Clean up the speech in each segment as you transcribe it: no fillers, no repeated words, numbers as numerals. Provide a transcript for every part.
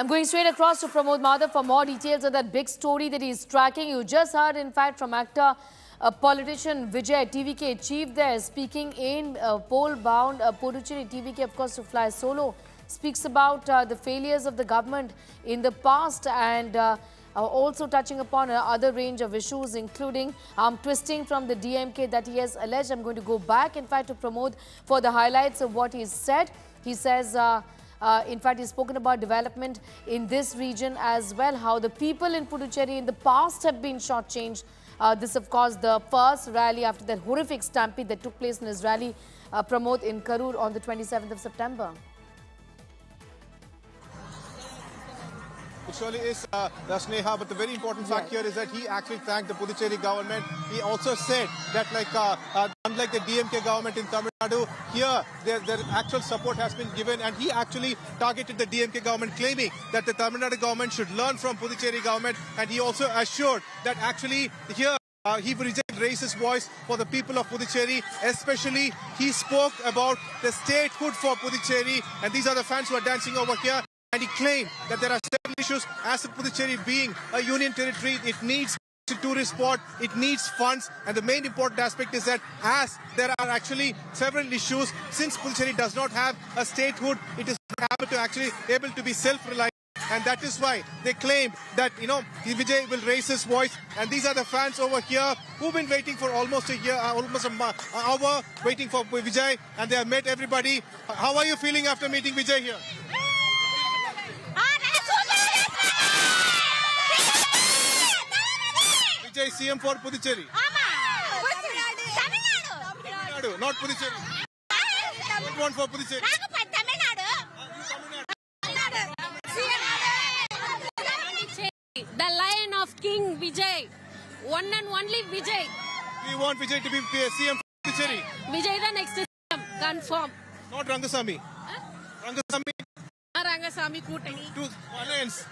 I'm going straight across to Pramod Madhav for more details on that big story that he's tracking. You just heard, in fact, from actor, politician Vijay, TVK chief there, speaking in poll-bound Puducherry. TVK, of course, to fly solo, speaks about the failures of the government in the past and also touching upon other range of issues, including arm twisting from the DMK that he has alleged. I'm going to go back, in fact, to Pramod for the highlights of what he said. He says... in fact, he's spoken about development in this region as well, how the people in Puducherry in the past have been shortchanged. This, of course, the first rally after that horrific stampede that took place in his rally, Pramod, in Karur on the 27th of September. It surely is, Sneha, but the very important fact here is that he actually thanked the Puducherry government. He also said that, unlike the DMK government in Tamil Nadu, here their actual support has been given, and he actually targeted the DMK government, claiming that the Tamil Nadu government should learn from Puducherry government, and he also assured that actually here he will raise his voice for the people of Puducherry. Especially, he spoke about the statehood for Puducherry, and these are the fans who are dancing over here. And he claimed that there are several issues. As Puducherry being a union territory, it needs a tourist spot, it needs funds, and the main important aspect is that as there are actually several issues, since Puducherry does not have a statehood, it is able to be self-reliant. And that is why they claim that, Vijay will raise his voice. And these are the fans over here who've been waiting for almost a year, almost an hour, waiting for Vijay. And they have met everybody. How are you feeling after meeting Vijay here? Vijay CM for Puducherry. Tamil Nadu, not Puducherry. What one for Puducherry? The lion of King Vijay. One and only Vijay. We want Vijay to be CM for Puducherry. Vijay the next CM. Confirm. Not Rangasamy. Rangasamy. Rangasamy Kutani. Two alliance.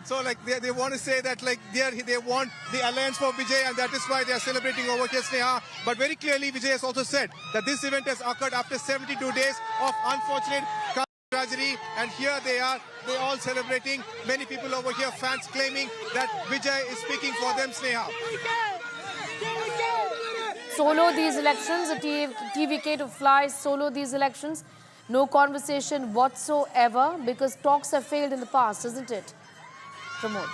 So they want to say that they want the alliance for Vijay, and that is why they are celebrating over here, Sneha. But very clearly, Vijay has also said that this event has occurred after 72 days of unfortunate tragedy, and here they are all celebrating. Many people over here, fans claiming that Vijay is speaking for them, Sneha. Solo these elections, TVK to fly solo these elections. No conversation whatsoever, because talks have failed in the past, isn't it? Pramod.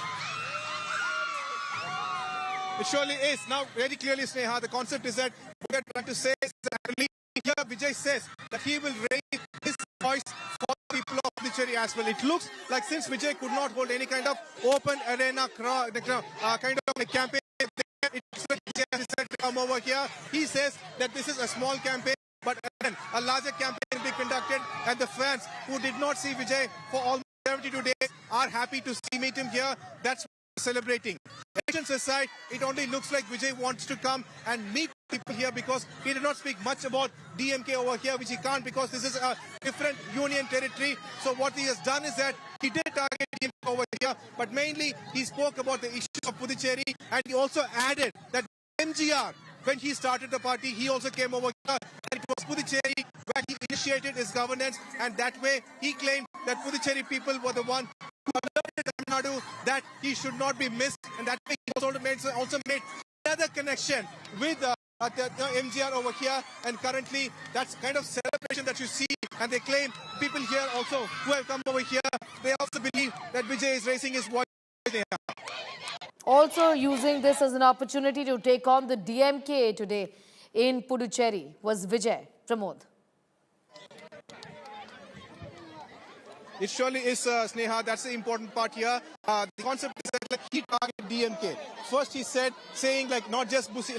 It surely is. Now, very clearly, Sneha, the concept is that we are trying to say is that here Vijay says that he will raise his voice for the people of Puducherry as well. It looks like since Vijay could not hold any kind of open arena kind of a campaign, it looks like Vijay has decided to come over here. He says that this is a small campaign, but again, a larger campaign will be conducted, and the fans who did not see Vijay for almost 72 days are happy to meet him here. That's what we're celebrating. Elections aside, it only looks like Vijay wants to come and meet people here, because he did not speak much about DMK over here, which he can't because this is a different union territory. So what he has done is that he did target DMK over here, but mainly he spoke about the issues of Puducherry, and he also added that MGR, when he started the party, he also came over here, and it was Puducherry where he initiated his governance, and that way he claimed that Puducherry people were the one who alerted Tamil Nadu that he should not be missed, and that way he also made another connection with the MGR over here, and currently that's kind of celebration that you see, and they claim people here also who have come over here, they also believe that Vijay is raising his voice there. Also using this as an opportunity to take on the DMK today in Puducherry was Vijay. Pramod. It surely is, Sneha. That's the important part here. The concept is that he targeted DMK. First he said, saying not just Busi,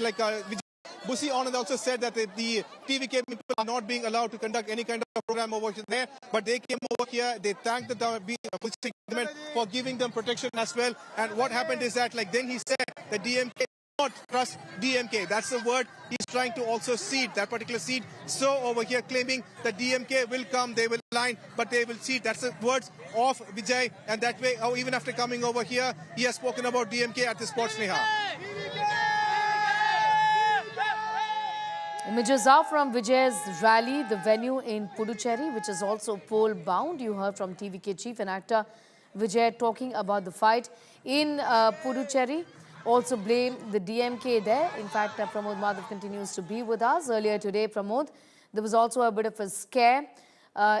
Busi Anand also said that the TVK people are not being allowed to conduct any kind of program over there, but they came over here, they thanked the government for giving them protection as well. And what happened is that then he said that DMK not trust DMK. That's the word he's trying to also seed, that particular seed. So over here claiming that DMK will come, they will align, but they will seed. That's the words of Vijay. And that way, even after coming over here, he has spoken about DMK at the spot, Sneha. Images are from Vijay's rally, the venue in Puducherry, which is also poll-bound. You heard from TVK chief and actor Vijay talking about the fight in Puducherry. Also blame the DMK there. In fact, Pramod Madhav continues to be with us. Earlier today, Pramod, there was also a bit of a scare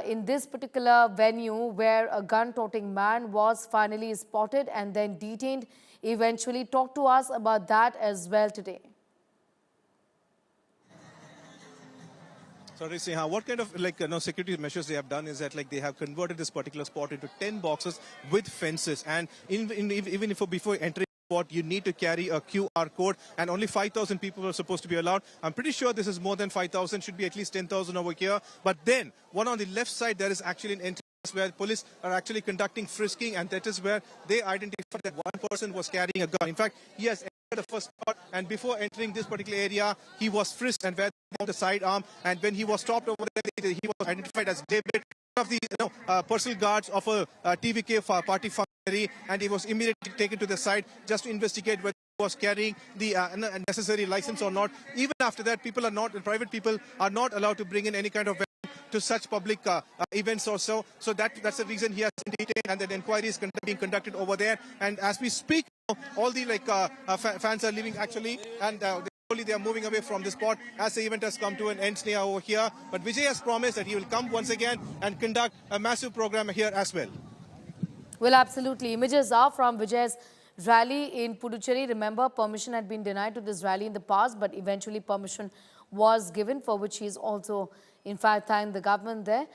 in this particular venue where a gun-toting man was finally spotted and then detained. Eventually, talk to us about that as well today. Sorry, Sneha, what kind of security measures they have done is that they have converted this particular spot into 10 boxes with fences, and even if before entering spot you need to carry a QR code, and only 5,000 people are supposed to be allowed. I'm pretty sure this is more than 5,000, should be at least 10,000 over here. But then one on the left side there is actually an entrance where police are actually conducting frisking, and that is where they identified that one person was carrying a gun. In fact, he has entered the first spot, and before entering this particular area he was frisked and where on the sidearm, and when he was stopped over there he was identified as David, one of the personal guards of a TVK party functionary, and he was immediately taken to the side just to investigate whether he was carrying the necessary license or not. Even after that, private people are not allowed to bring in any kind of weapon to such public events or so. So that's the reason he has been detained, and that inquiry is being conducted over there. And as we speak, all the fans are leaving actually, and they are moving away from the spot as the event has come to an end Sneha over here. But Vijay has promised that he will come once again and conduct a massive program here as well. Well, absolutely. Images are from Vijay's rally in Puducherry. Remember, permission had been denied to this rally in the past, but eventually permission was given, for which he's also, in fact, thanked the government there.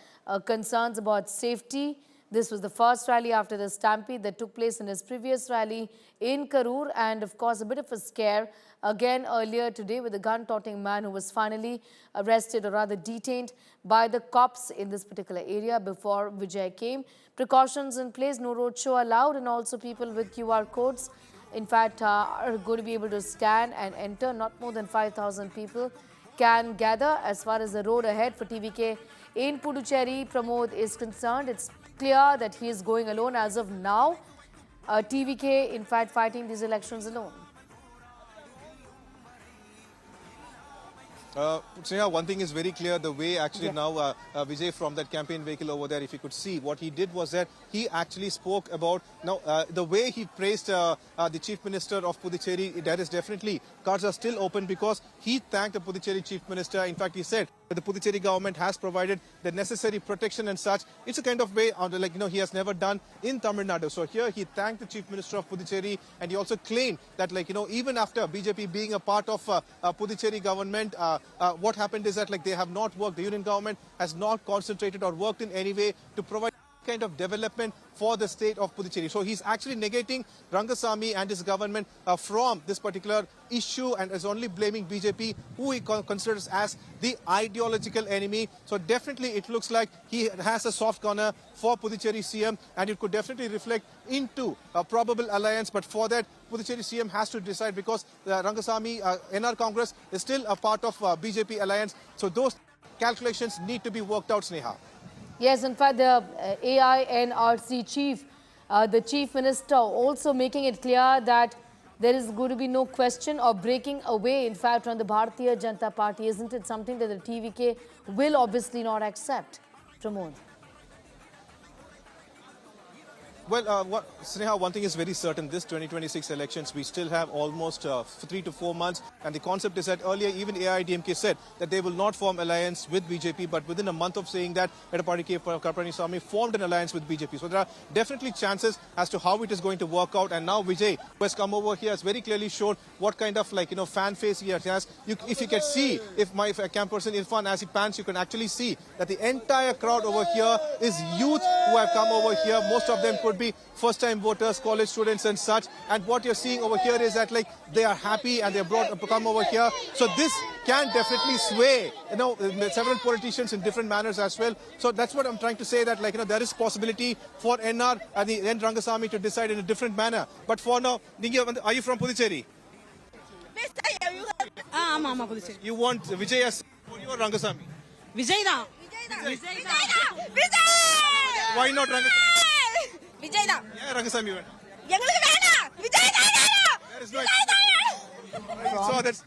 Concerns about safety. This was the first rally after the stampede that took place in his previous rally in Karur, and of course a bit of a scare again earlier today with a gun-toting man who was finally arrested, or rather detained, by the cops in this particular area before Vijay came. Precautions in place, no roadshow allowed, and also people with QR codes, in fact, are going to be able to scan and enter. Not more than 5,000 people can gather. As far as the road ahead for TVK in Puducherry, Pramod, is concerned, it's clear that he is going alone as of now. TVK, in fact, fighting these elections alone. Sneha, one thing is very clear, the way actually now Vijay from that campaign vehicle over there, if you could see, what he did was that he actually spoke about, now the way he praised the Chief Minister of Puducherry, that is definitely, cards are still open, because he thanked the Puducherry Chief Minister. In fact, he said that the Puducherry government has provided the necessary protection and such. It's a kind of way, he has never done in Tamil Nadu. So here he thanked the Chief Minister of Puducherry, and he also claimed that, even after BJP being a part of Puducherry government, what happened is that they have not worked, the union government has not concentrated or worked in any way to provide kind of development for the state of Puducherry. So he's actually negating Rangasamy and his government from this particular issue, and is only blaming BJP, who he considers as the ideological enemy. So definitely it looks like he has a soft corner for Puducherry CM, and it could definitely reflect into a probable alliance. But for that, Puducherry CM has to decide, because the Rangasamy NR Congress is still a part of BJP alliance. So those calculations need to be worked out, Sneha. Yes, in fact, the AINRC chief, the chief minister, also making it clear that there is going to be no question of breaking away, in fact, from the Bharatiya Janata Party. Isn't it something that the TVK will obviously not accept, Pramod? Well, Sneha, one thing is very certain. This 2026 elections, we still have almost 3 to 4 months. And the concept is that earlier, even AIDMK said that they will not form alliance with BJP. But within a month of saying that, Edappadi K. Palanisammy formed an alliance with BJP. So there are definitely chances as to how it is going to work out. And now Vijay, who has come over here, has very clearly shown what kind of fan face he has. If you can see, if my camp person Irfan, as he pans, you can actually see that the entire crowd over here is youth who have come over here. Most of them could be first-time voters, college students and such. And what you're seeing over here is that they are happy, and they have come over here. So this can definitely sway, several politicians in different manners as well. So that's what I'm trying to say, that there is possibility for NR and the N Rangasamy to decide in a different manner. But for now, are you from Puducherry? You want Vijay as or Rangasamy? Vijay da. Why not Rangasamy? Vijay da. Yeah, Rangasamy went. There is no so that's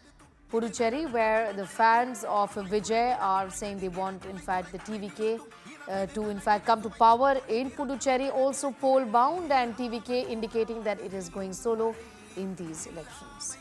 Puducherry, where the fans of Vijay are saying they want, in fact, the TVK to in fact come to power in Puducherry, also poll bound, and TVK indicating that it is going solo in these elections.